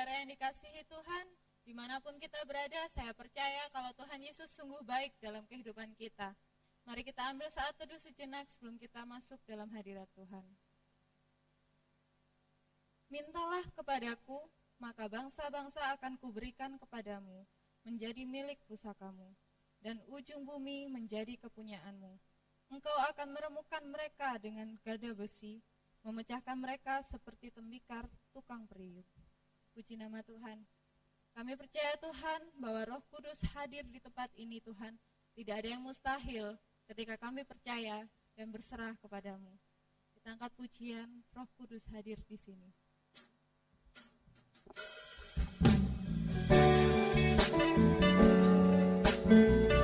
saudara yang dikasihi Tuhan, dimanapun kita berada, saya percaya kalau Tuhan Yesus sungguh baik dalam kehidupan kita. Mari kita ambil saat teduh sejenak sebelum kita masuk dalam hadirat Tuhan. Mintalah kepadaku, maka bangsa-bangsa akan kuberikan kepadamu, menjadi milik pusakamu, dan ujung bumi menjadi kepunyaanmu. Engkau akan meremukkan mereka dengan gada besi, memecahkan mereka seperti tembikar tukang periuk. Puji nama Tuhan. Kami percaya Tuhan bahwa Roh Kudus hadir di tempat ini Tuhan. Tidak ada yang mustahil ketika kami percaya dan berserah kepadamu. Kita angkat pujian, Roh Kudus hadir di sini.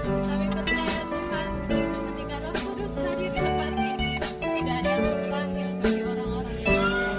Kami percaya Tuhan, ketika Roh Kudus hadir di tempat ini, tidak ada yang mustahil bagi orang-orang yang percaya.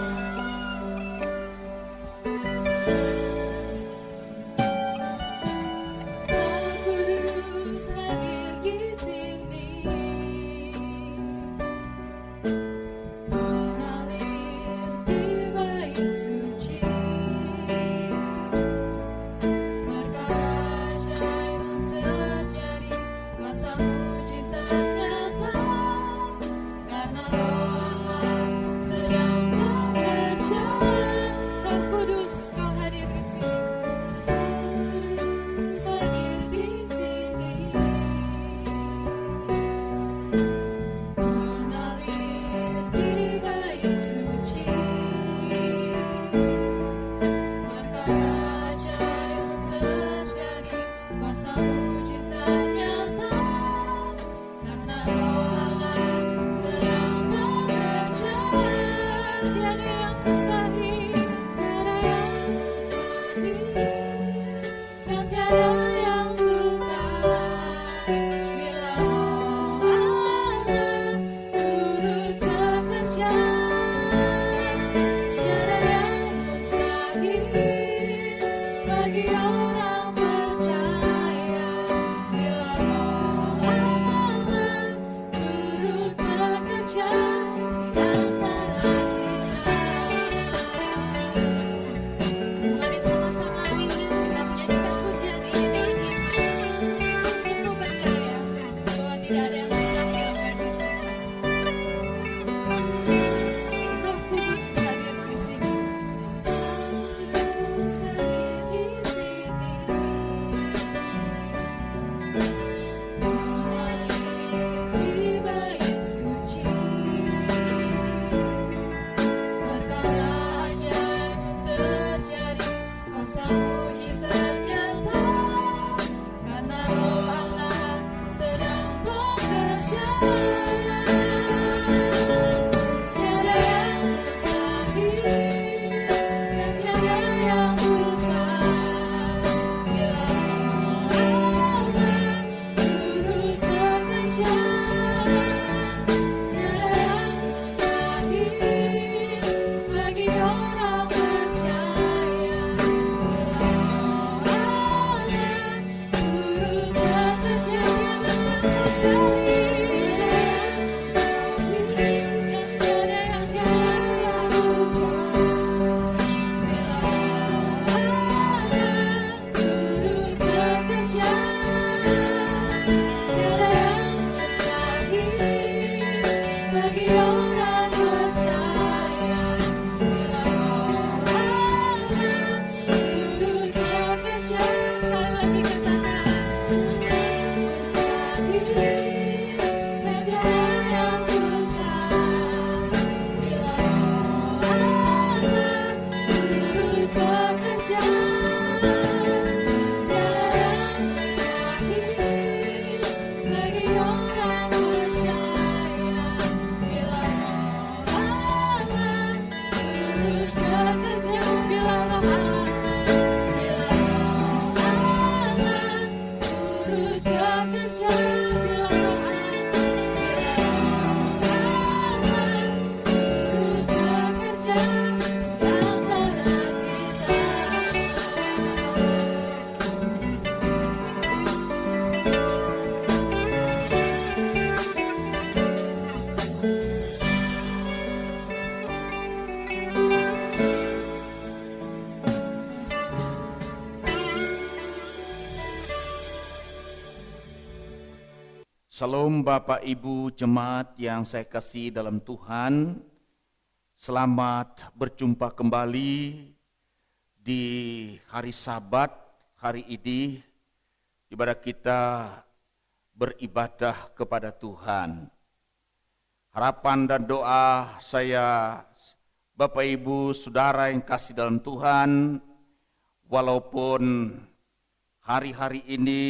Salam Bapak Ibu jemaat yang saya kasih dalam Tuhan. Selamat berjumpa kembali di hari Sabat, hari ini, di mana kita beribadah kepada Tuhan. Harapan dan doa saya, Bapak Ibu Saudara yang kasih dalam Tuhan, walaupun hari-hari ini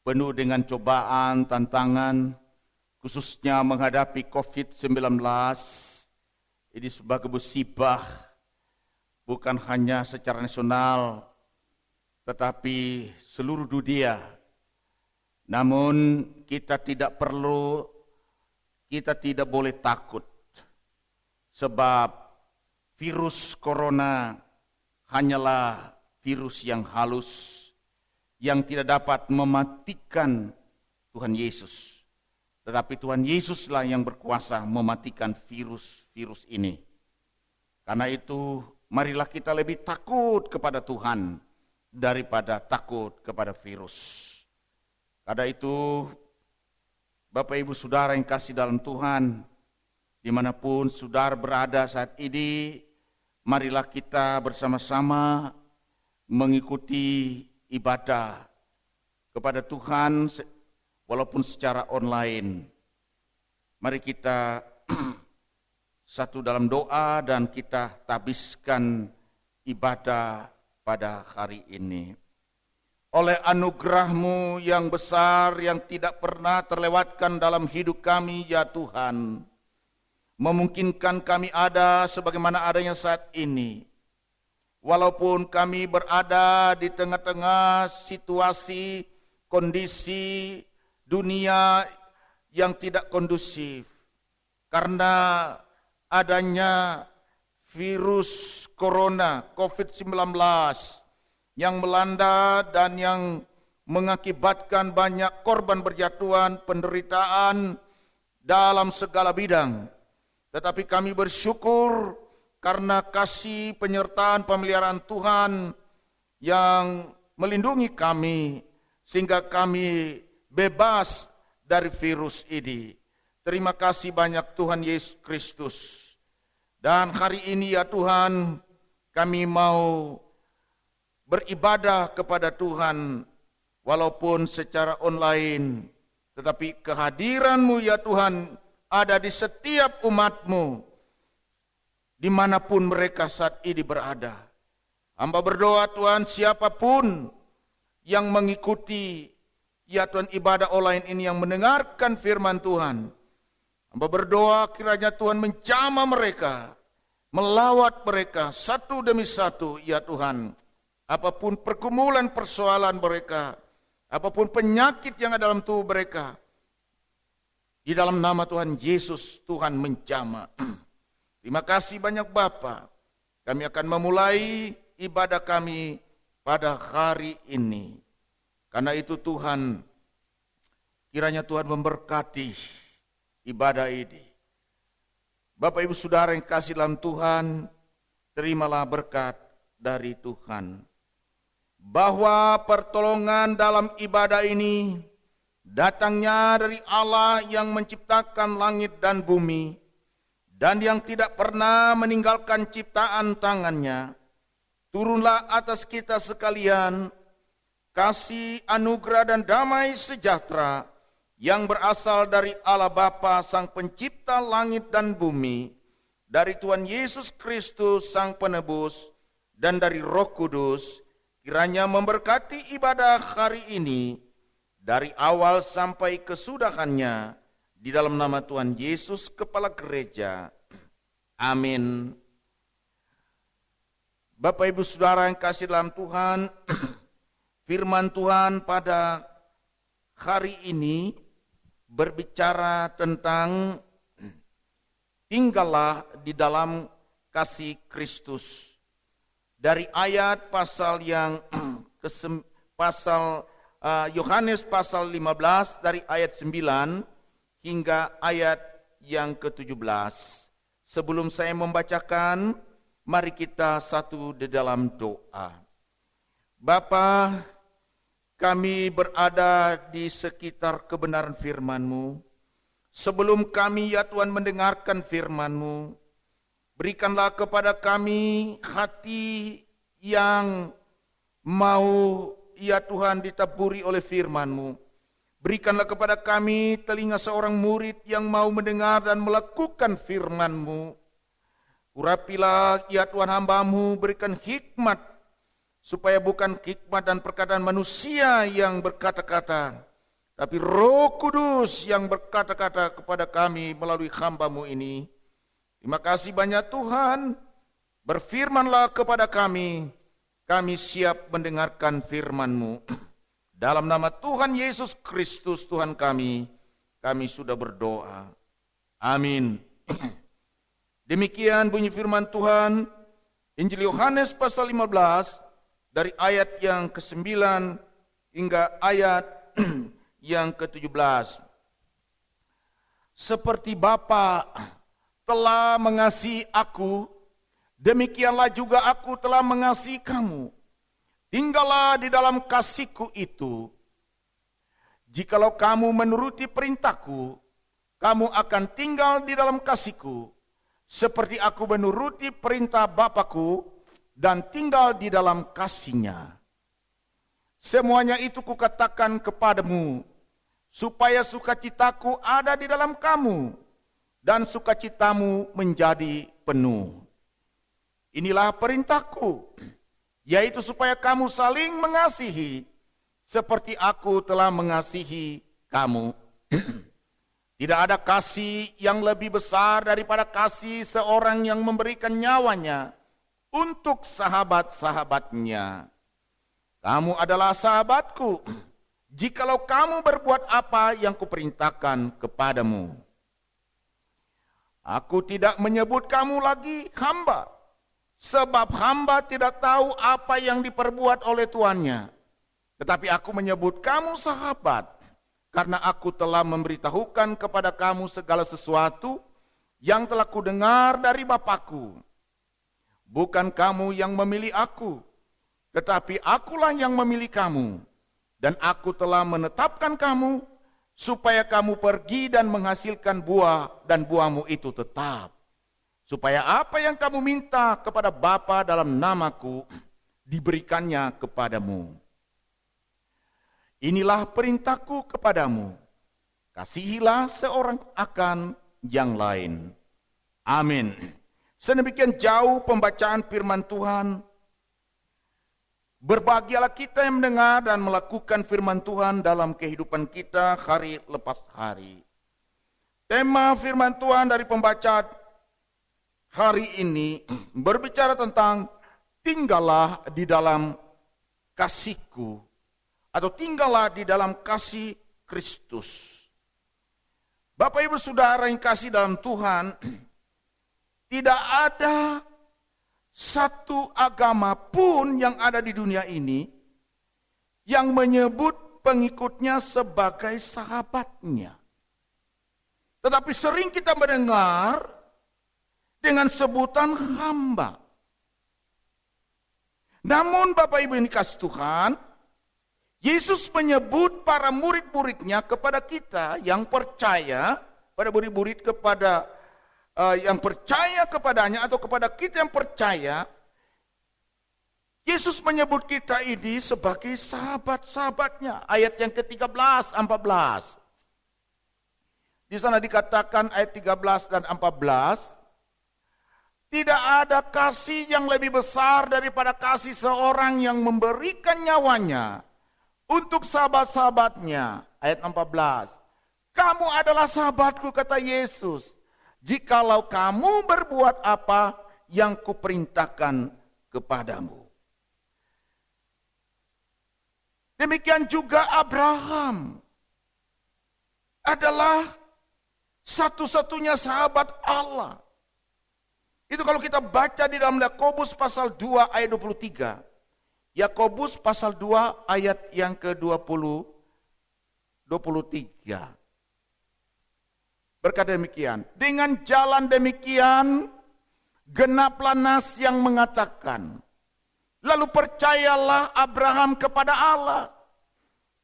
penuh dengan cobaan, tantangan, khususnya menghadapi COVID-19. Ini sebagai musibah, bukan hanya secara nasional, tetapi seluruh dunia. Namun kita tidak boleh takut, sebab virus corona hanyalah virus yang halus, yang tidak dapat mematikan Tuhan Yesus. Tetapi Tuhan Yesuslah yang berkuasa mematikan virus ini. Karena itu, marilah kita lebih takut kepada Tuhan daripada takut kepada virus. Karena itu, Bapak Ibu Saudara yang kasih dalam Tuhan, dimanapun saudara berada saat ini, marilah kita bersama-sama mengikuti ibadah kepada Tuhan walaupun secara online. Mari kita satu dalam doa dan kita tabiskan ibadah pada hari ini. Oleh anugerah-Mu yang besar yang tidak pernah terlewatkan dalam hidup kami, ya Tuhan, memungkinkan kami ada sebagaimana adanya saat ini. Walaupun kami berada di tengah-tengah situasi, kondisi dunia yang tidak kondusif, karena adanya virus corona, COVID-19, yang melanda dan yang mengakibatkan banyak korban berjatuhan, penderitaan dalam segala bidang. Tetapi kami bersyukur karena kasih penyertaan pemeliharaan Tuhan yang melindungi kami sehingga kami bebas dari virus ini. Terima kasih banyak Tuhan Yesus Kristus. Dan hari ini ya Tuhan, kami mau beribadah kepada Tuhan walaupun secara online. Tetapi kehadiran-Mu ya Tuhan ada di setiap umat-Mu, dimanapun mereka saat ini berada. Hamba berdoa Tuhan, siapapun yang mengikuti ya Tuhan ibadah online ini, yang mendengarkan firman Tuhan, hamba berdoa kiranya Tuhan menjamah mereka, melawat mereka satu demi satu ya Tuhan. Apapun pergumulan persoalan mereka, apapun penyakit yang ada dalam tubuh mereka, di dalam nama Tuhan Yesus Tuhan menjamah. Terima kasih banyak Bapa. Kami akan memulai ibadah kami pada hari ini. Karena itu Tuhan, kiranya Tuhan memberkati ibadah ini. Bapak Ibu Saudara yang kasih dalam Tuhan, terimalah berkat dari Tuhan. Bahwa pertolongan dalam ibadah ini datangnya dari Allah yang menciptakan langit dan bumi, dan yang tidak pernah meninggalkan ciptaan tangannya. Turunlah atas kita sekalian kasih, anugerah dan damai sejahtera yang berasal dari Allah Bapa Sang Pencipta langit dan bumi, dari Tuhan Yesus Kristus Sang Penebus, dan dari Roh Kudus, kiranya memberkati ibadah hari ini dari awal sampai kesudahannya, di dalam nama Tuhan Yesus Kepala Gereja. Amin. Bapak Ibu Saudara yang kasih dalam Tuhan, firman Tuhan pada hari ini berbicara tentang tinggallah di dalam kasih Kristus. Dari ayat pasal yang Yohanes pasal 15 dari ayat 9 hingga ayat yang ke-17. Sebelum saya membacakan, mari kita satu di dalam doa. Bapa, kami berada di sekitar kebenaran firman-Mu. Sebelum kami ya Tuhan mendengarkan firman-Mu, berikanlah kepada kami hati yang mau ya Tuhan ditaburi oleh firman-Mu. Berikanlah kepada kami telinga seorang murid yang mau mendengar dan melakukan firman-Mu. Urapilah ya Tuhan hamba-Mu, berikan hikmat, supaya bukan hikmat dan perkataan manusia yang berkata-kata, tapi Roh Kudus yang berkata-kata kepada kami melalui hamba-Mu ini. Terima kasih banyak Tuhan, berfirmanlah kepada kami siap mendengarkan firman-Mu. Dalam nama Tuhan Yesus Kristus Tuhan kami sudah berdoa. Amin. Demikian bunyi firman Tuhan, Injil Yohanes pasal 15, dari ayat yang ke-9 hingga ayat yang ke-17. Seperti Bapa telah mengasihi aku, demikianlah juga aku telah mengasihi kamu. Tinggallah di dalam kasih-Ku itu. Jikalau kamu menuruti perintah-Ku, kamu akan tinggal di dalam kasih-Ku, seperti aku menuruti perintah Bapa-Ku dan tinggal di dalam kasih-Nya. Semuanya itu kukatakan kepadamu, supaya sukacitaku ada di dalam kamu, dan sukacitamu menjadi penuh. Inilah perintahku, yaitu supaya kamu saling mengasihi, seperti aku telah mengasihi kamu. Tidak ada kasih yang lebih besar daripada kasih seorang yang memberikan nyawanya untuk sahabat-sahabatnya. Kamu adalah sahabatku, jikalau kamu berbuat apa yang kuperintahkan kepadamu. Aku tidak menyebut kamu lagi hamba, sebab hamba tidak tahu apa yang diperbuat oleh tuannya. Tetapi aku menyebut kamu sahabat, karena aku telah memberitahukan kepada kamu segala sesuatu yang telah kudengar dari Bapa-Ku. Bukan kamu yang memilih aku, tetapi akulah yang memilih kamu. Dan aku telah menetapkan kamu, supaya kamu pergi dan menghasilkan buah, dan buahmu itu tetap. Supaya apa yang kamu minta kepada Bapa dalam nama-Ku, diberikannya kepadamu. Inilah perintahku kepadamu, kasihilah seorang akan yang lain. Amin. Sedemikian jauh pembacaan firman Tuhan. Berbahagialah kita yang mendengar dan melakukan firman Tuhan dalam kehidupan kita hari lepas hari. Tema firman Tuhan dari pembacaan hari ini berbicara tentang tinggallah di dalam kasih-Ku, atau tinggallah di dalam kasih Kristus. Bapak Ibu Saudara yang kasih dalam Tuhan, tidak ada satu agama pun yang ada di dunia ini yang menyebut pengikutnya sebagai sahabatnya. Tetapi sering kita mendengar dengan sebutan hamba. Namun Bapak Ibu yang dikasih Tuhan, Yesus menyebut para murid-muridnya kepada kita yang percaya, pada murid-murid kepada yang percaya kepadanya atau kepada kita yang percaya, Yesus menyebut kita ini sebagai sahabat-sahabatnya. Ayat yang ke-13, 14. Di sana dikatakan ayat 13 dan 14, tidak ada kasih yang lebih besar daripada kasih seorang yang memberikan nyawanya untuk sahabat-sahabatnya. Ayat 14. Kamu adalah sahabatku, kata Yesus, jikalau kamu berbuat apa yang kuperintahkan kepadamu. Demikian juga Abraham adalah satu-satunya sahabat Allah. Itu kalau kita baca di dalam Yakobus pasal 2 ayat 23. Yakobus pasal 2 ayat yang ke-23. Berkata demikian, dengan jalan demikian genaplah nas yang mengatakan, lalu percayalah Abraham kepada Allah,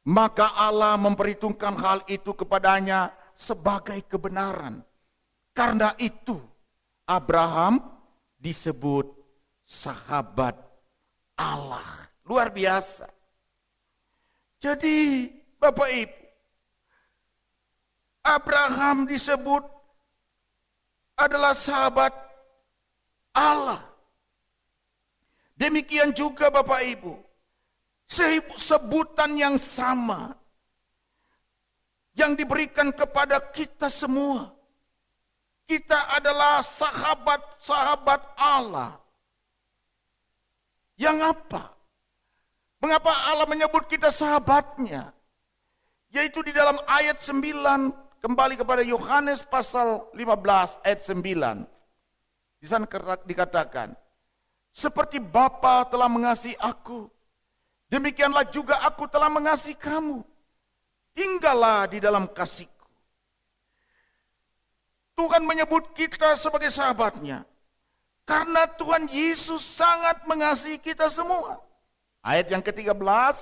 maka Allah memperhitungkan hal itu kepadanya sebagai kebenaran. Karena itu Abraham disebut sahabat Allah. Luar biasa. Jadi Bapak Ibu, Abraham disebut adalah sahabat Allah. Demikian juga Bapak Ibu, sebutan yang sama yang diberikan kepada kita semua. Kita adalah sahabat-sahabat Allah. Yang apa? Mengapa Allah menyebut kita sahabatnya? Yaitu di dalam ayat 9, kembali kepada Yohanes pasal 15 ayat 9. Di sana dikatakan, seperti Bapa telah mengasihi aku, demikianlah juga aku telah mengasihi kamu. Tinggallah di dalam kasih. Tuhan menyebut kita sebagai sahabatnya. Karena Tuhan Yesus sangat mengasihi kita semua. Ayat yang ke-13.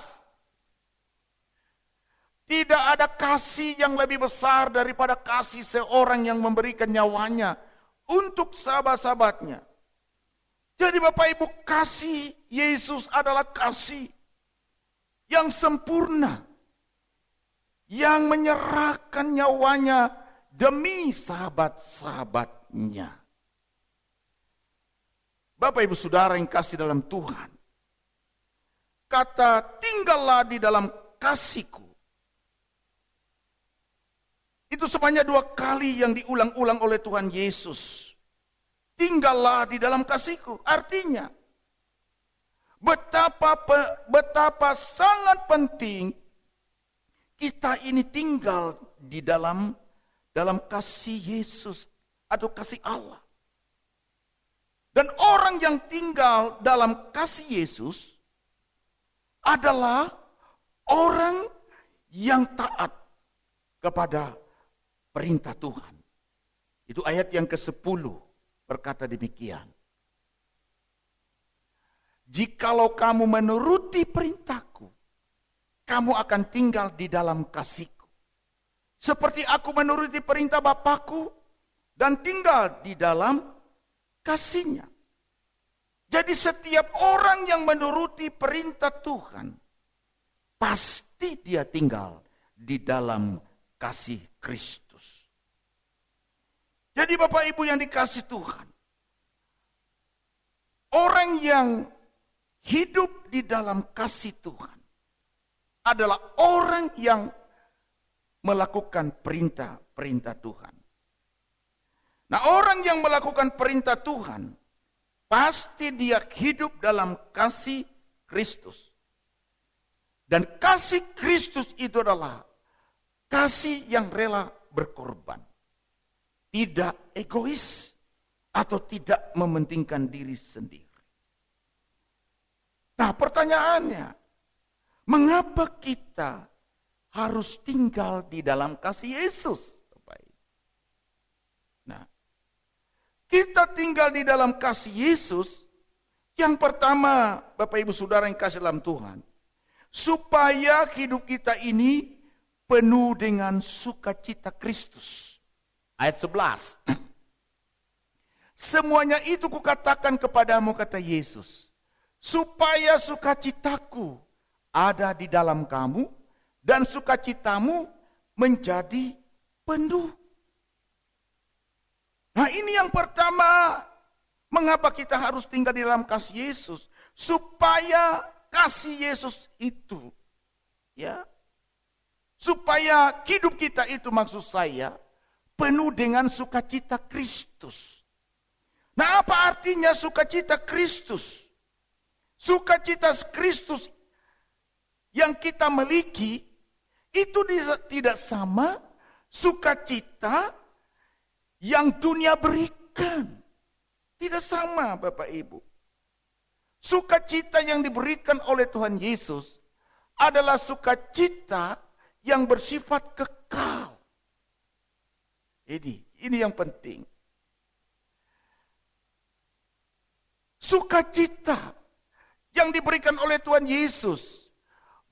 Tidak ada kasih yang lebih besar daripada kasih seorang yang memberikan nyawanya untuk sahabat-sahabatnya. Jadi Bapak Ibu, kasih Yesus adalah kasih yang sempurna. Yang menyerahkan nyawanya demi sahabat-sahabatnya. Bapak Ibu Saudara yang kasih dalam Tuhan, kata tinggallah di dalam kasihku, itu sebanyak 2 kali yang diulang-ulang oleh Tuhan Yesus. Tinggallah di dalam kasihku, artinya betapa sangat penting kita ini tinggal di dalam kasih Yesus atau kasih Allah. Dan orang yang tinggal dalam kasih Yesus adalah orang yang taat kepada perintah Tuhan. Itu ayat yang ke-10 berkata demikian. Jikalau kamu menuruti perintahku, kamu akan tinggal di dalam kasihku. Seperti aku menuruti perintah Bapakku dan tinggal di dalam kasihnya. Jadi setiap orang yang menuruti perintah Tuhan, pasti dia tinggal di dalam kasih Kristus. Jadi Bapak Ibu yang dikasih Tuhan, orang yang hidup di dalam kasih Tuhan adalah orang yang melakukan perintah-perintah Tuhan. Nah, orang yang melakukan perintah Tuhan, pasti dia hidup dalam kasih Kristus. Dan kasih Kristus itu adalah kasih yang rela berkorban. Tidak egois atau tidak mementingkan diri sendiri. Nah, pertanyaannya, mengapa kita harus tinggal di dalam kasih Yesus? Nah, kita tinggal di dalam kasih Yesus. Yang pertama, Bapak Ibu Saudara yang kasih dalam Tuhan, supaya hidup kita ini penuh dengan sukacita Kristus. Ayat 11. Semuanya itu kukatakan kepadamu, kata Yesus, supaya sukacitaku ada di dalam kamu, dan sukacitamu menjadi penuh. Nah, ini yang pertama, mengapa kita harus tinggal di dalam kasih Yesus? Supaya kasih Yesus itu, ya, supaya hidup kita itu, maksud saya, penuh dengan sukacita Kristus. Nah, apa artinya sukacita Kristus? Sukacita Kristus yang kita miliki itu tidak sama sukacita yang dunia berikan. Tidak sama, Bapak Ibu. Sukacita yang diberikan oleh Tuhan Yesus adalah sukacita yang bersifat kekal. Ini yang penting. Sukacita yang diberikan oleh Tuhan Yesus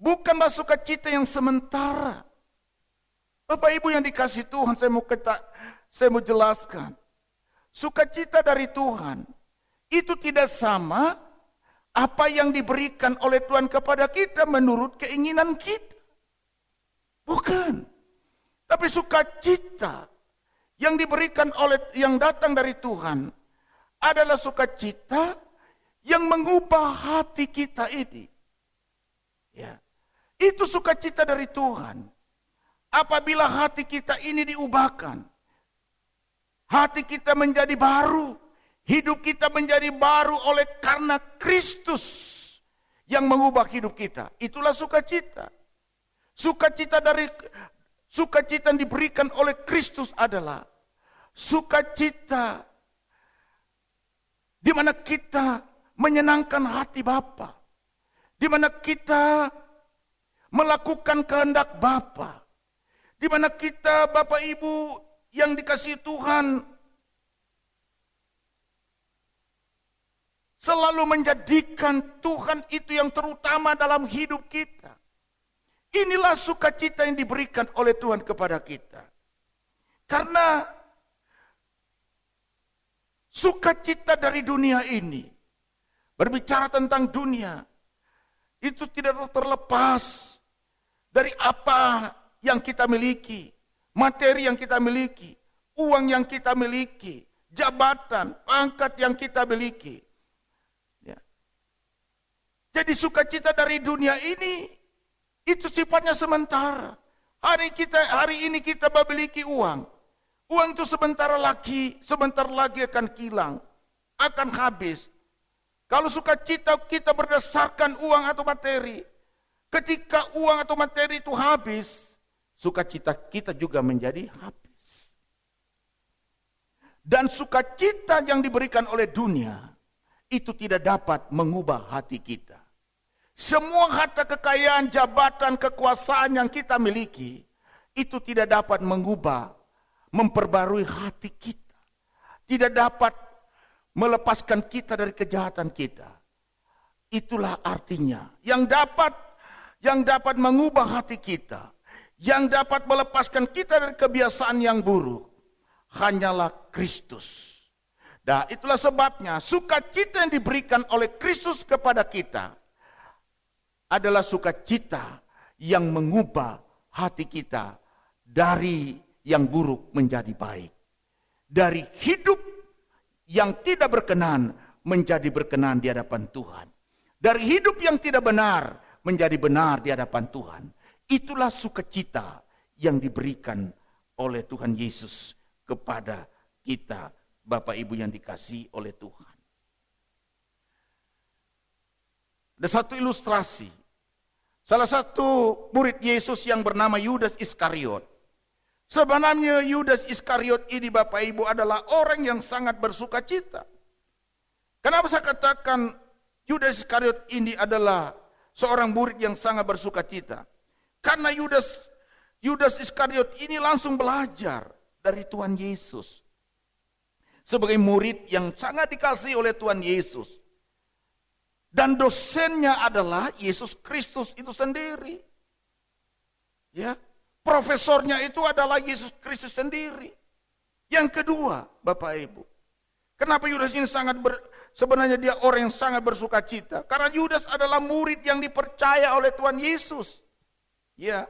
bukanlah sukacita yang sementara. Bapak Ibu yang dikasihi Tuhan, saya mau jelaskan. Sukacita dari Tuhan itu tidak sama apa yang diberikan oleh Tuhan kepada kita menurut keinginan kita. Bukan. Tapi sukacita yang diberikan yang datang dari Tuhan adalah sukacita yang mengubah hati kita ini. Ya. Itu sukacita dari Tuhan. Apabila hati kita ini diubahkan, hati kita menjadi baru, hidup kita menjadi baru oleh karena Kristus yang mengubah hidup kita. Itulah sukacita. Sukacita yang diberikan oleh Kristus adalah sukacita di mana kita menyenangkan hati Bapa, di mana kita melakukan kehendak Bapa, di mana kita, Bapak Ibu yang dikasihi Tuhan, selalu menjadikan Tuhan itu yang terutama dalam hidup kita. Inilah sukacita yang diberikan oleh Tuhan kepada kita. Karena sukacita dari dunia ini, berbicara tentang dunia, itu tidak terlepas dari apa yang kita miliki, materi yang kita miliki, uang yang kita miliki, jabatan, pangkat yang kita miliki. Ya. Jadi sukacita dari dunia ini, itu sifatnya sementara. Hari ini kita memiliki uang. Uang itu sebentar lagi akan hilang, akan habis. Kalau sukacita kita berdasarkan uang atau materi, ketika uang atau materi itu habis, sukacita kita juga menjadi habis. Dan sukacita yang diberikan oleh dunia, itu tidak dapat mengubah hati kita. Semua harta kekayaan, jabatan, kekuasaan yang kita miliki, itu tidak dapat mengubah, memperbarui hati kita. Tidak dapat melepaskan kita dari kejahatan kita. Itulah artinya yang dapat mengubah hati kita, yang dapat melepaskan kita dari kebiasaan yang buruk, hanyalah Kristus. Nah, itulah sebabnya sukacita yang diberikan oleh Kristus kepada kita adalah sukacita yang mengubah hati kita dari yang buruk menjadi baik. Dari hidup yang tidak berkenan menjadi berkenan di hadapan Tuhan. Dari hidup yang tidak benar menjadi benar di hadapan Tuhan. Itulah sukacita yang diberikan oleh Tuhan Yesus kepada kita, Bapak Ibu yang dikasihi oleh Tuhan. Ada satu ilustrasi. Salah satu murid Yesus yang bernama Yudas Iskariot. Sebenarnya Yudas Iskariot ini, Bapak Ibu, adalah orang yang sangat bersukacita. Kenapa saya katakan Yudas Iskariot ini adalah seorang murid yang sangat bersukacita? Karena Yudas Iskariot ini langsung belajar dari Tuhan Yesus. Sebagai murid yang sangat dikasihi oleh Tuhan Yesus. Dan dosennya adalah Yesus Kristus itu sendiri. Ya. Profesornya itu adalah Yesus Kristus sendiri. Yang kedua, Bapak Ibu, kenapa Yudas ini sebenarnya dia orang yang sangat bersukacita? Karena Yudas adalah murid yang dipercaya oleh Tuhan Yesus. Ya,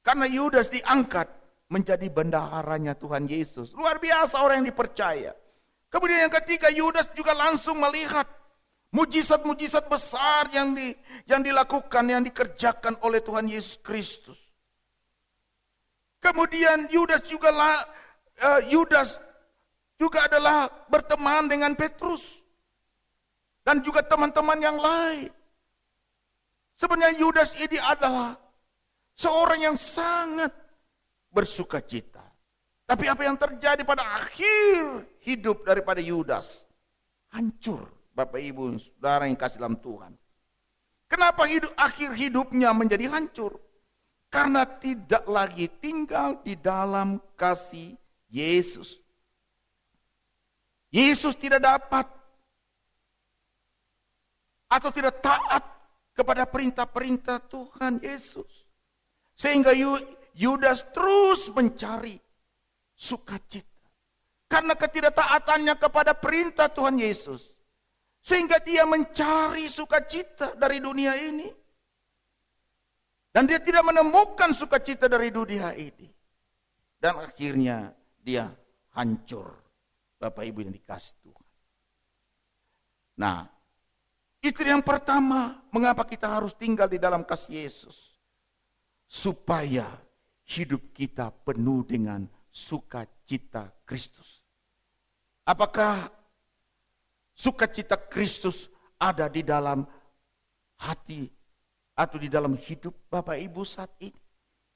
karena Yudas diangkat menjadi bendaharanya Tuhan Yesus. Luar biasa orang yang dipercaya. Kemudian yang ketiga, Yudas juga langsung melihat mujizat-mujizat besar yang dilakukan, yang dikerjakan oleh Tuhan Yesus Kristus. Kemudian Yudas juga adalah berteman dengan Petrus dan juga teman-teman yang lain. Sebenarnya Yudas ini adalah seorang yang sangat bersukacita. Tapi apa yang terjadi pada akhir hidup daripada Yudas? Hancur, Bapak Ibu Saudara yang kasih dalam Tuhan. Kenapa akhir hidupnya menjadi hancur? Karena tidak lagi tinggal di dalam kasih Yesus. Yesus tidak dapat atau tidak taat kepada perintah-perintah Tuhan Yesus. Sehingga Yudas terus mencari sukacita. Karena ketidaktaatannya kepada perintah Tuhan Yesus. Sehingga dia mencari sukacita dari dunia ini. Dan dia tidak menemukan sukacita dari dunia ini. Dan akhirnya dia hancur. Bapak Ibu yang dikasih Tuhan. Nah, itu yang pertama. Mengapa kita harus tinggal di dalam kasih Yesus? Supaya hidup kita penuh dengan sukacita Kristus. Apakah sukacita Kristus ada di dalam hati atau di dalam hidup Bapak Ibu saat ini?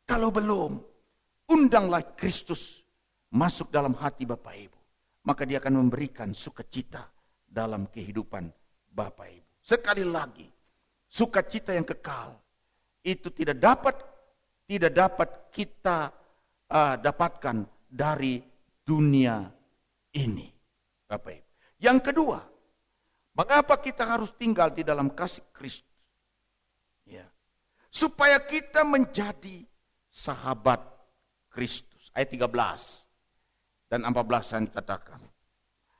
Kalau belum, undanglah Kristus masuk dalam hati Bapak Ibu. Maka dia akan memberikan sukacita dalam kehidupan Bapak Ibu. Sekali lagi, sukacita yang kekal itu tidak dapat kita dapatkan dari dunia ini, Bapak Ibu. Yang kedua, mengapa kita harus tinggal di dalam kasih Kristus? Ya, supaya kita menjadi sahabat Kristus. Ayat 13 dan 14 yang dikatakan.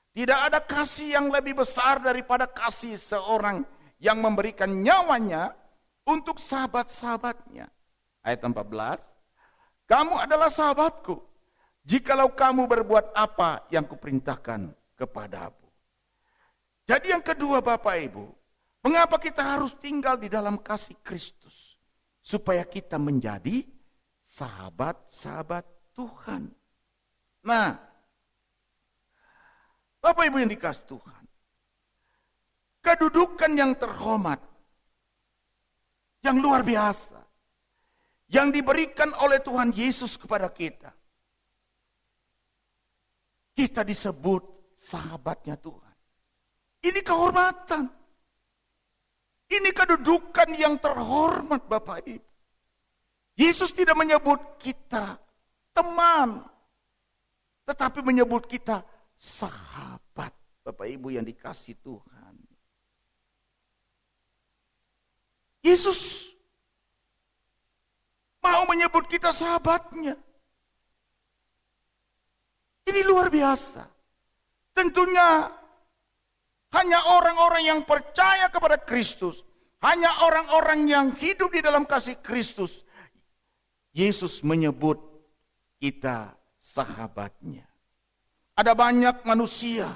Tidak ada kasih yang lebih besar daripada kasih seorang yang memberikan nyawanya untuk sahabat-sahabatnya. Ayat 14, kamu adalah sahabatku, jikalau kamu berbuat apa yang kuperintahkan kepadamu. Jadi yang kedua Bapak Ibu, mengapa kita harus tinggal di dalam kasih Kristus? Supaya kita menjadi sahabat-sahabat Tuhan. Nah, Bapak Ibu yang dikasih Tuhan, kedudukan yang terhormat, yang luar biasa, yang diberikan oleh Tuhan Yesus kepada kita. Kita disebut sahabatnya Tuhan. Ini kehormatan. Ini kedudukan yang terhormat Bapak Ibu. Yesus tidak menyebut kita teman, tetapi menyebut kita sahabat. Bapak Ibu yang dikasih Tuhan. Yesus mau menyebut kita sahabatnya. Ini luar biasa. Tentunya hanya orang-orang yang percaya kepada Kristus, hanya orang-orang yang hidup di dalam kasih Kristus, Yesus menyebut kita sahabatnya. Ada banyak manusia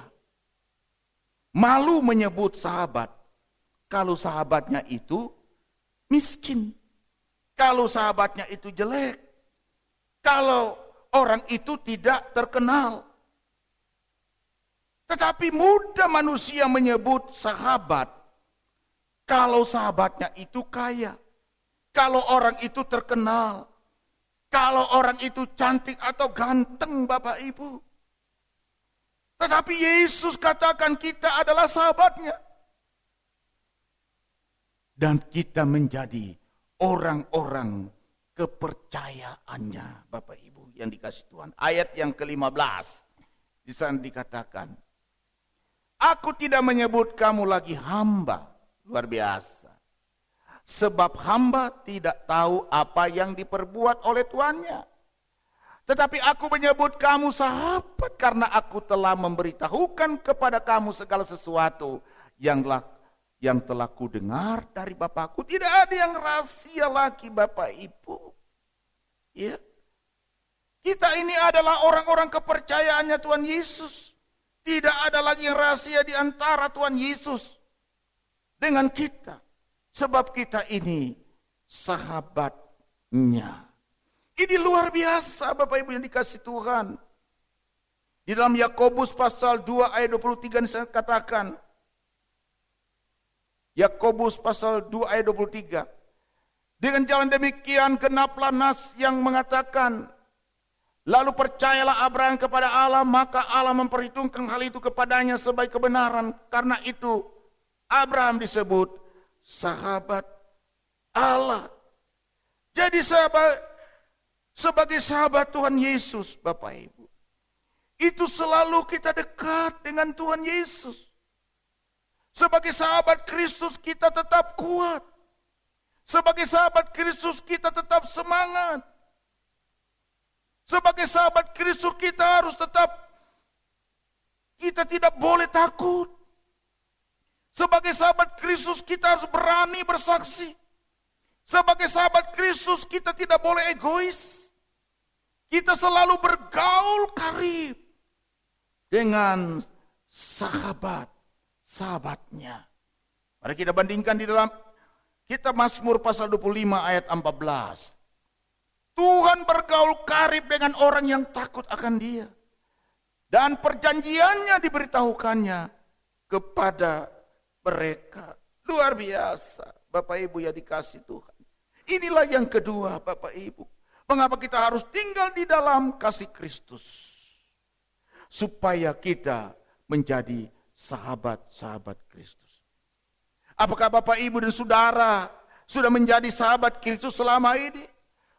malu menyebut sahabat kalau sahabatnya itu miskin, kalau sahabatnya itu jelek, kalau orang itu tidak terkenal. Tetapi mudah manusia menyebut sahabat kalau sahabatnya itu kaya, kalau orang itu terkenal, kalau orang itu cantik atau ganteng Bapak Ibu. Tetapi Yesus katakan kita adalah sahabatnya. Dan kita menjadi orang-orang kepercayaannya Bapak Ibu yang dikasih Tuhan. Ayat yang ke-15 di sana dikatakan, aku tidak menyebut kamu lagi hamba. Luar biasa. Sebab hamba tidak tahu apa yang diperbuat oleh tuannya. Tetapi aku menyebut kamu sahabat karena aku telah memberitahukan kepada kamu segala sesuatu yang telah kudengar dari Bapakku. Tidak ada yang rahasia lagi Bapak Ibu. Ya. Kita ini adalah orang-orang kepercayaannya Tuhan Yesus. Tidak ada lagi yang rahasia di antara Tuhan Yesus dengan kita. Sebab kita ini sahabatnya. Ini luar biasa Bapak Ibu yang dikasih Tuhan. Di dalam Yakobus pasal 2 ayat 23 saya katakan. Yakobus pasal 2 ayat 23. Dengan jalan demikian genaplah nas yang mengatakan, lalu percayalah Abraham kepada Allah, maka Allah memperhitungkan hal itu kepadanya sebagai kebenaran. Karena itu Abraham disebut sahabat Allah. Jadi sebagai sahabat Tuhan Yesus Bapak Ibu, itu selalu kita dekat dengan Tuhan Yesus. Sebagai sahabat Kristus kita tetap kuat. Sebagai sahabat Kristus kita tetap semangat. Sebagai sahabat Kristus kita harus tetap, kita tidak boleh takut. Sebagai sahabat Kristus kita harus berani bersaksi. Sebagai sahabat Kristus kita tidak boleh egois. Kita selalu bergaul karib dengan sahabatnya. Mari kita bandingkan di dalam Kitab Mazmur pasal 25 ayat 14. Tuhan bergaul karib dengan orang yang takut akan Dia. Dan perjanjiannya diberitahukannya kepada mereka. Luar biasa, Bapak Ibu yang dikasih Tuhan. Inilah yang kedua, Bapak Ibu. Mengapa kita harus tinggal di dalam kasih Kristus? Supaya kita menjadi sahabat-sahabat Kristus. Apakah Bapak Ibu dan Saudara sudah menjadi sahabat Kristus selama ini?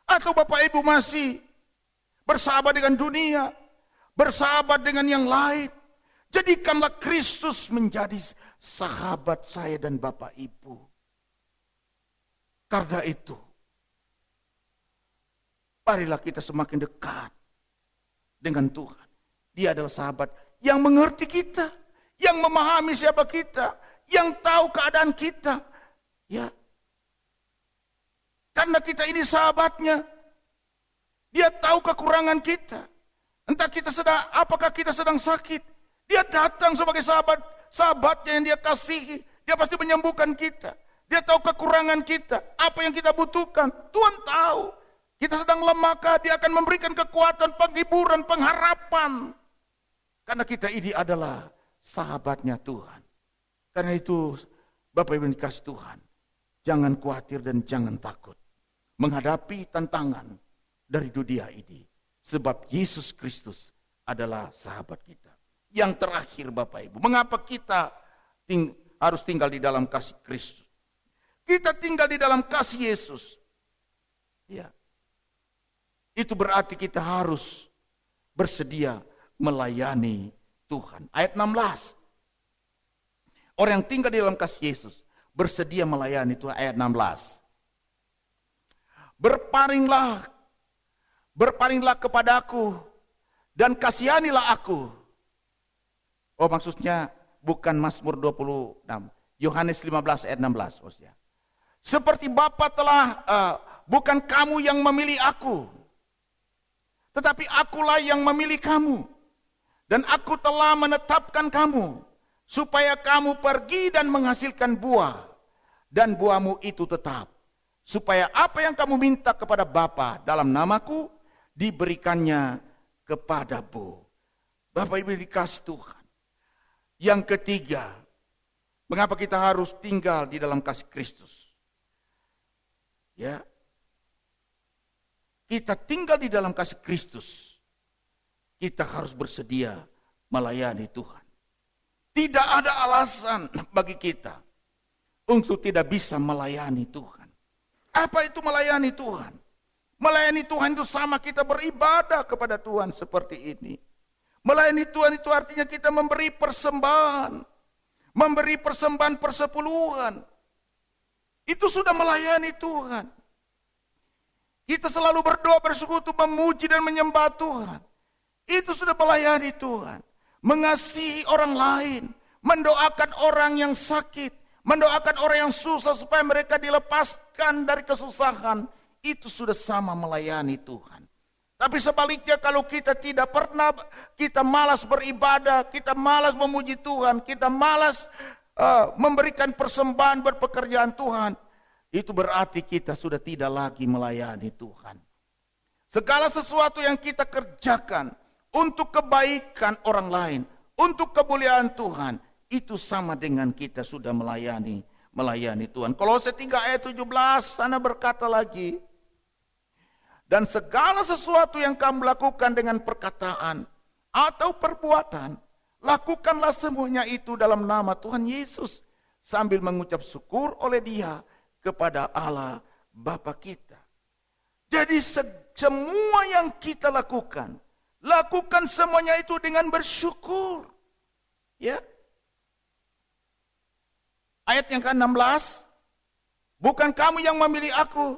Atau Bapak Ibu masih bersahabat dengan dunia, bersahabat dengan yang lain? Jadikanlah Kristus menjadi sahabat saya dan Bapak Ibu. Karena itu, marilah kita semakin dekat dengan Tuhan. Dia adalah sahabat yang mengerti kita, yang memahami siapa kita, yang tahu keadaan kita. Ya. Karena kita ini sahabatnya. Dia tahu kekurangan kita. Entah apakah kita sedang sakit. Dia datang sebagai sahabatnya yang dia kasihi. Dia pasti menyembuhkan kita. Dia tahu kekurangan kita. Apa yang kita butuhkan. Tuhan tahu. Kita sedang lemah, Dia akan memberikan kekuatan, penghiburan, pengharapan. Karena kita ini adalah sahabatnya Tuhan. Karena itu, Bapak Ibu dikasih Tuhan, jangan khawatir dan jangan takut menghadapi tantangan dari dunia ini. Sebab Yesus Kristus adalah sahabat kita. Yang terakhir Bapak Ibu, mengapa kita harus tinggal di dalam kasih Kristus? Kita tinggal di dalam kasih Yesus. Ya. Itu berarti kita harus bersedia melayani Tuhan. Ayat 16. Orang yang tinggal di dalam kasih Yesus bersedia melayani Tuhan. Ayat 16. Berpalinglah kepadaku dan kasihanilah aku. Oh, maksudnya bukan Mazmur 26. Yohanes 15 ayat 16 maksudnya. Seperti Bapa bukan kamu yang memilih aku, tetapi akulah yang memilih kamu. Dan aku telah menetapkan kamu, supaya kamu pergi dan menghasilkan buah. Dan buahmu itu tetap. Supaya apa yang kamu minta kepada Bapa dalam namaku, diberikannya kepadamu. Bapak Ibu dikasih Tuhan. Yang ketiga, mengapa kita harus tinggal di dalam kasih Kristus? Ya, kita tinggal di dalam kasih Kristus. Kita harus bersedia melayani Tuhan. Tidak ada alasan bagi kita untuk tidak bisa melayani Tuhan. Apa itu melayani Tuhan? Melayani Tuhan itu sama kita beribadah kepada Tuhan seperti ini. Melayani Tuhan itu artinya kita memberi persembahan. Memberi persembahan persepuluhan. Itu sudah melayani Tuhan. Kita selalu berdoa bersekutu memuji dan menyembah Tuhan. Itu sudah melayani Tuhan. Mengasihi orang lain. Mendoakan orang yang sakit. Mendoakan orang yang susah supaya mereka dilepaskan dari kesusahan. Itu sudah sama melayani Tuhan. Tapi sebaliknya kalau kita tidak pernah, kita malas beribadah, kita malas memuji Tuhan, kita malas memberikan persembahan buat pekerjaan Tuhan. Itu berarti kita sudah tidak lagi melayani Tuhan. Segala sesuatu yang kita kerjakan untuk kebaikan orang lain, untuk kemuliaan Tuhan, itu sama dengan kita sudah melayani Tuhan. Kolose 3 ayat 17 sana berkata lagi, dan segala sesuatu yang kamu lakukan dengan perkataan atau perbuatan, lakukanlah semuanya itu dalam nama Tuhan Yesus, sambil mengucap syukur oleh Dia kepada Allah Bapa kita. Jadi semua yang kita lakukan semuanya itu dengan bersyukur. Ya. Ayat yang ke-16, Bukan kamu yang memilih aku,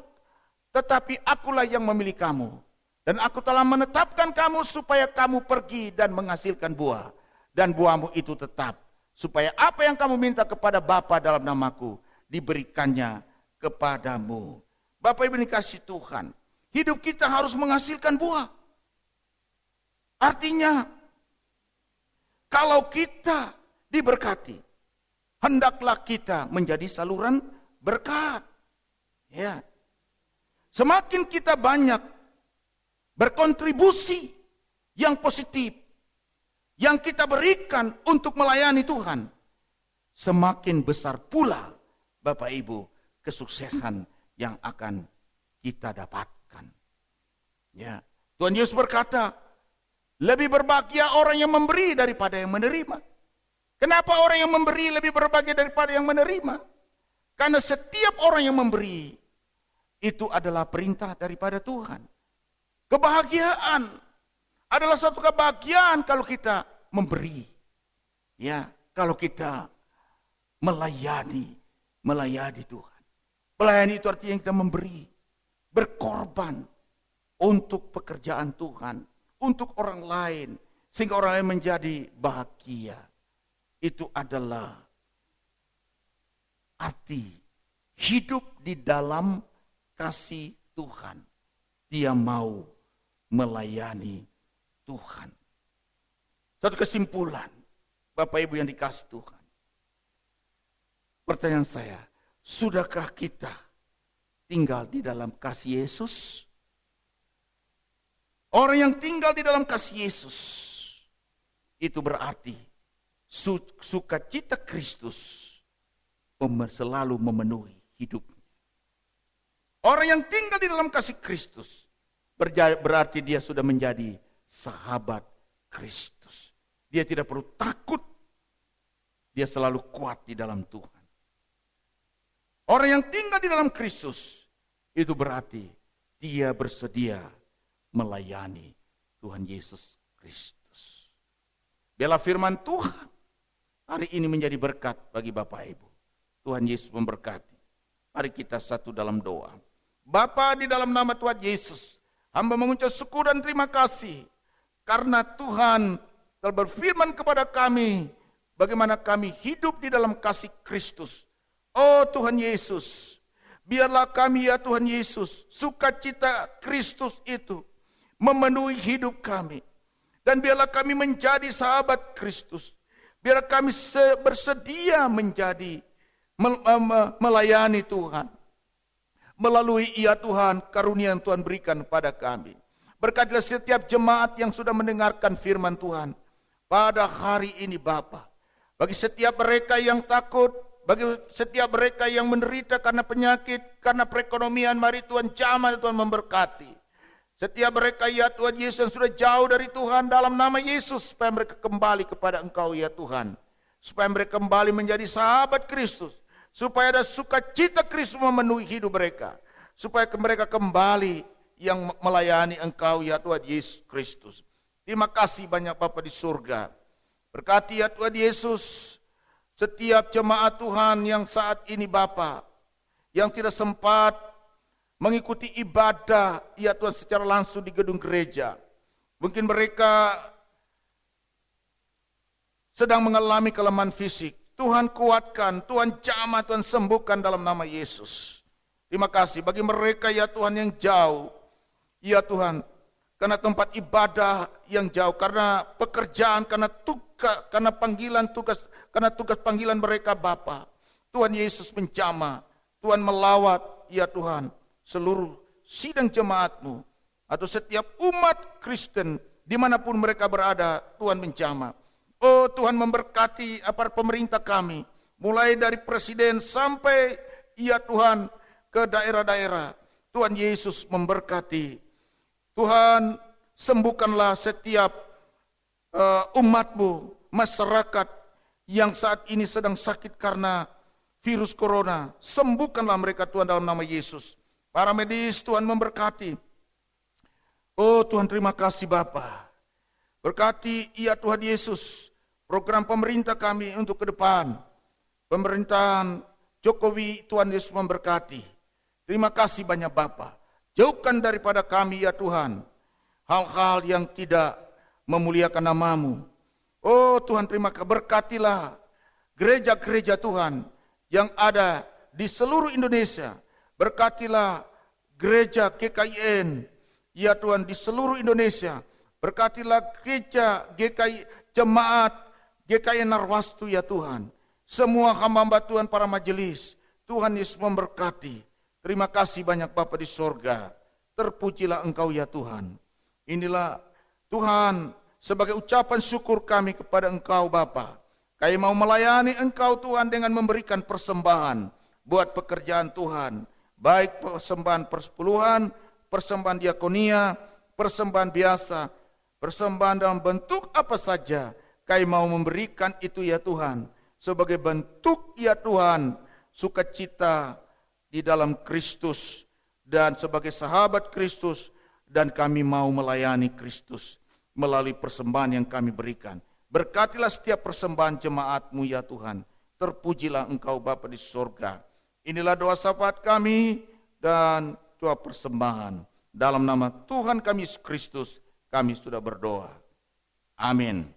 tetapi akulah yang memilih kamu. Dan aku telah menetapkan kamu supaya kamu pergi dan menghasilkan buah. Dan buahmu itu tetap. Supaya apa yang kamu minta kepada Bapa dalam namaku, diberikannya kepadamu. Bapak Ibu dikasih Tuhan, hidup kita harus menghasilkan buah. Artinya, kalau kita diberkati, hendaklah kita menjadi saluran berkat. Ya. Semakin kita banyak berkontribusi yang positif, yang kita berikan untuk melayani Tuhan, semakin besar pula, Bapak Ibu, kesuksesan yang akan kita dapatkan. Ya. Tuhan Yesus berkata, lebih berbahagia orang yang memberi daripada yang menerima. Kenapa orang yang memberi lebih berbahagia daripada yang menerima? Karena setiap orang yang memberi, itu adalah perintah daripada Tuhan. Kebahagiaan adalah satu kebahagiaan kalau kita memberi. Ya, kalau kita melayani Tuhan. Melayani itu artinya kita memberi, berkorban untuk pekerjaan Tuhan, untuk orang lain, sehingga orang lain menjadi bahagia. Itu adalah arti hidup di dalam kasih Tuhan. Dia mau melayani Tuhan. Satu kesimpulan, Bapak Ibu yang dikasih Tuhan. Pertanyaan saya, sudahkah kita tinggal di dalam kasih Yesus? Orang yang tinggal di dalam kasih Yesus, itu berarti sukacita Kristus selalu memenuhi hidupnya. Orang yang tinggal di dalam kasih Kristus, berarti dia sudah menjadi sahabat Kristus. Dia tidak perlu takut, dia selalu kuat di dalam Tuhan. Orang yang tinggal di dalam Kristus, itu berarti dia bersedia melayani Tuhan Yesus Kristus. Biarlah firman Tuhan hari ini menjadi berkat bagi Bapak Ibu. Tuhan Yesus memberkati. Mari kita satu dalam doa. Bapa, di dalam nama Tuhan Yesus, hamba mengucap syukur dan terima kasih karena Tuhan telah berfirman kepada kami bagaimana kami hidup di dalam kasih Kristus. Oh Tuhan Yesus, biarlah kami ya Tuhan Yesus, sukacita Kristus itu memenuhi hidup kami. Dan biarlah kami menjadi sahabat Kristus. Biarlah kami bersedia menjadi melayani Tuhan. Melalui ia Tuhan, karunia yang Tuhan berikan pada kami. Berkatilah setiap jemaat yang sudah mendengarkan firman Tuhan pada hari ini Bapa. Bagi setiap mereka yang takut, bagi setiap mereka yang menderita karena penyakit, karena perekonomian, mari Tuhan jamah, Tuhan memberkati. Setiap mereka ya Tuhan Yesus yang sudah jauh dari Tuhan, dalam nama Yesus, supaya mereka kembali kepada Engkau ya Tuhan. Supaya mereka kembali menjadi sahabat Kristus. Supaya ada sukacita Kristus memenuhi hidup mereka. Supaya mereka kembali yang melayani Engkau ya Tuhan Yesus Kristus. Terima kasih banyak Bapa di surga. Berkati ya Tuhan Yesus setiap jemaat Tuhan yang saat ini Bapa, yang tidak sempat mengikuti ibadah ya Tuhan secara langsung di gedung gereja. Mungkin mereka sedang mengalami kelemahan fisik. Tuhan kuatkan, Tuhan jamah, Tuhan sembuhkan dalam nama Yesus. Terima kasih bagi mereka ya Tuhan yang jauh. Ya Tuhan, karena tempat ibadah yang jauh, karena pekerjaan, karena tugas, karena panggilan tugas, karena tugas panggilan mereka Bapa. Tuhan Yesus menjamah, Tuhan melawat ya Tuhan seluruh sidang jemaat-Mu atau setiap umat Kristen dimanapun mereka berada, Tuhan menjamah. Oh Tuhan memberkati aparat pemerintah kami, mulai dari presiden sampai ya Tuhan ke daerah-daerah. Tuhan Yesus memberkati. Tuhan sembuhkanlah setiap umat-Mu, masyarakat yang saat ini sedang sakit karena virus corona. Sembuhkanlah mereka Tuhan dalam nama Yesus. Para medis Tuhan memberkati. Oh Tuhan terima kasih Bapa. Berkati ya Tuhan Yesus program pemerintah kami untuk ke depan. Pemerintahan Jokowi, Tuhan Yesus memberkati. Terima kasih banyak Bapa. Jauhkan daripada kami ya Tuhan hal-hal yang tidak memuliakan nama-Mu. Oh Tuhan, terima kasih. Berkatilah gereja-gereja Tuhan yang ada di seluruh Indonesia. Berkatilah gereja GKIN, ya Tuhan, di seluruh Indonesia. Berkatilah gereja GKI, jemaat GKIN Narwastu ya Tuhan. Semua hamba-hamba Tuhan, para majelis, Tuhan Yesus memberkati. Terima kasih banyak Bapa di sorga. Terpujilah Engkau ya Tuhan. Inilah Tuhan sebagai ucapan syukur kami kepada Engkau Bapa. Kami mau melayani Engkau Tuhan dengan memberikan persembahan buat pekerjaan Tuhan. Baik persembahan persepuluhan, persembahan diakonia, persembahan biasa, persembahan dalam bentuk apa saja. Kami mau memberikan itu ya Tuhan. Sebagai bentuk ya Tuhan sukacita di dalam Kristus dan sebagai sahabat Kristus, dan kami mau melayani Kristus melalui persembahan yang kami berikan. Berkatilah setiap persembahan jemaat-Mu ya Tuhan. Terpujilah Engkau Bapa di surga. Inilah doa syafaat kami dan doa persembahan. Dalam nama Tuhan kami Yesus Kristus kami sudah berdoa. Amin.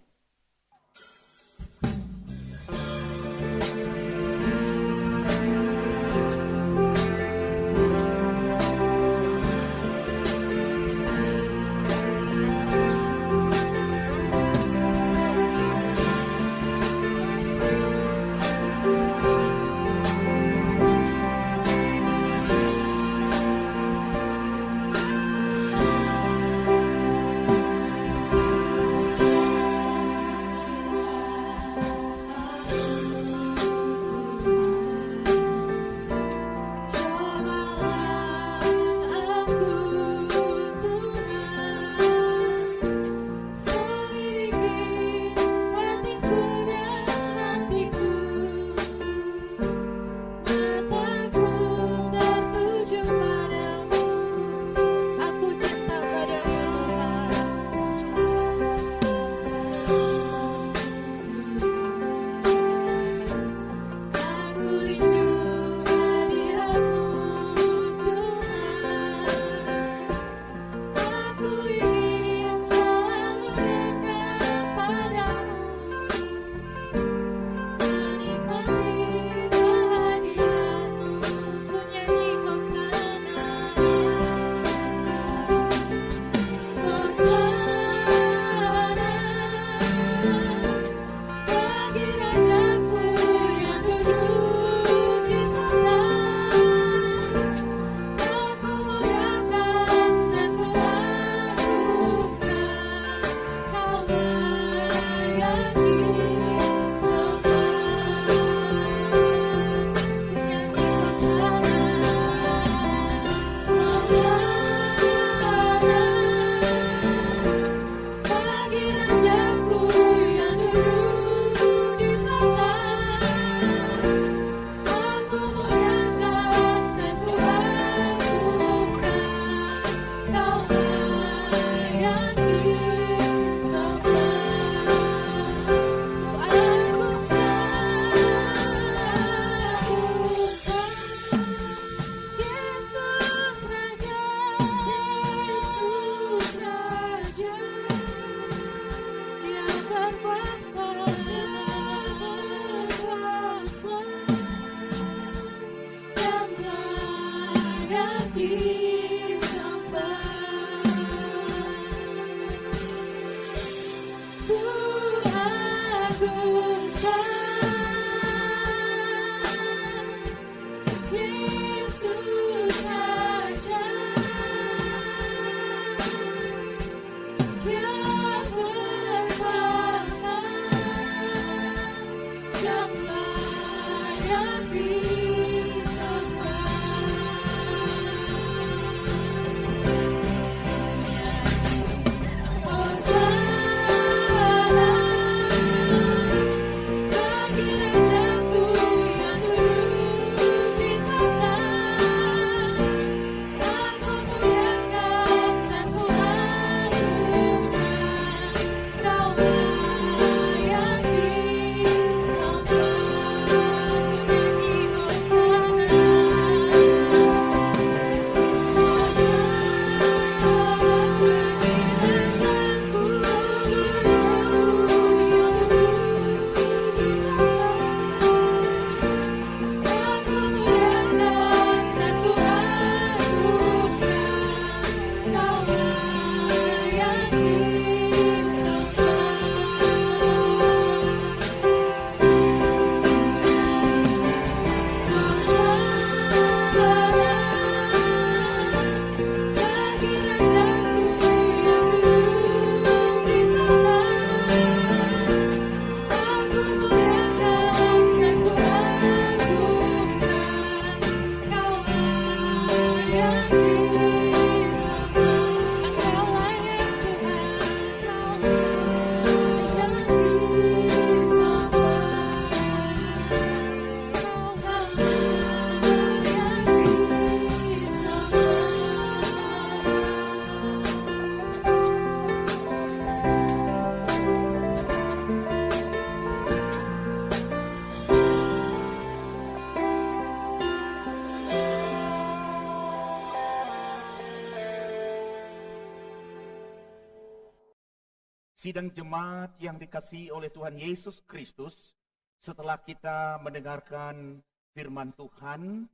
Sidang jemaat yang dikasihi oleh Tuhan Yesus Kristus, setelah kita mendengarkan firman Tuhan,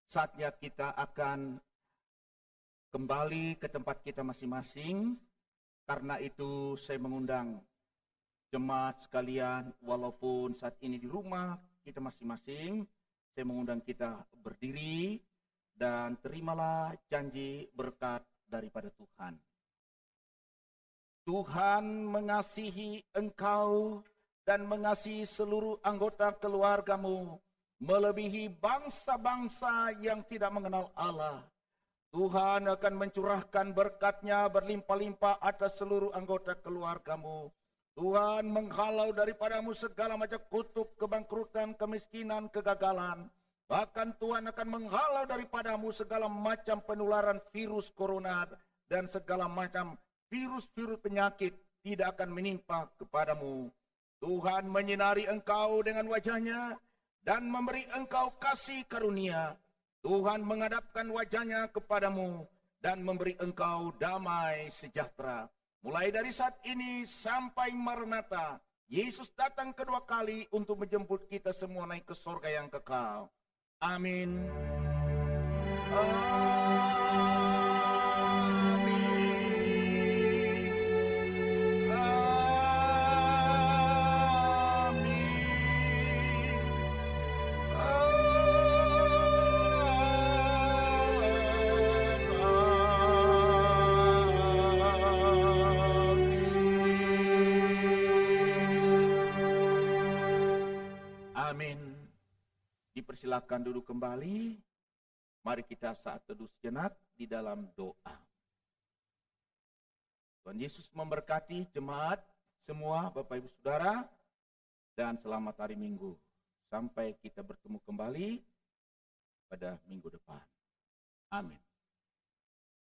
saatnya kita akan kembali ke tempat kita masing-masing. Karena itu saya mengundang jemaat sekalian, walaupun saat ini di rumah kita masing-masing, saya mengundang kita berdiri dan terimalah janji berkat daripada Tuhan. Tuhan mengasihi engkau dan mengasihi seluruh anggota keluargamu, melebihi bangsa-bangsa yang tidak mengenal Allah. Tuhan akan mencurahkan berkat-Nya berlimpah-limpah atas seluruh anggota keluargamu. Tuhan menghalau daripadamu segala macam kutuk, kebangkrutan, kemiskinan, kegagalan. Bahkan Tuhan akan menghalau daripadamu segala macam penularan virus corona dan segala macam virus-virus penyakit tidak akan menimpa kepadamu. Tuhan menyinari engkau dengan wajah-Nya dan memberi engkau kasih karunia. Tuhan menghadapkan wajah-Nya kepadamu dan memberi engkau damai sejahtera. Mulai dari saat ini sampai Maranatha, Yesus datang kedua kali untuk menjemput kita semua naik ke surga yang kekal. Amin. Amin. Dipersilakan duduk kembali. Mari kita saat teduh sejenak di dalam doa. Tuhan Yesus memberkati jemaat semua, Bapak Ibu Saudara, dan selamat hari Minggu. Sampai kita bertemu kembali pada minggu depan. Amin.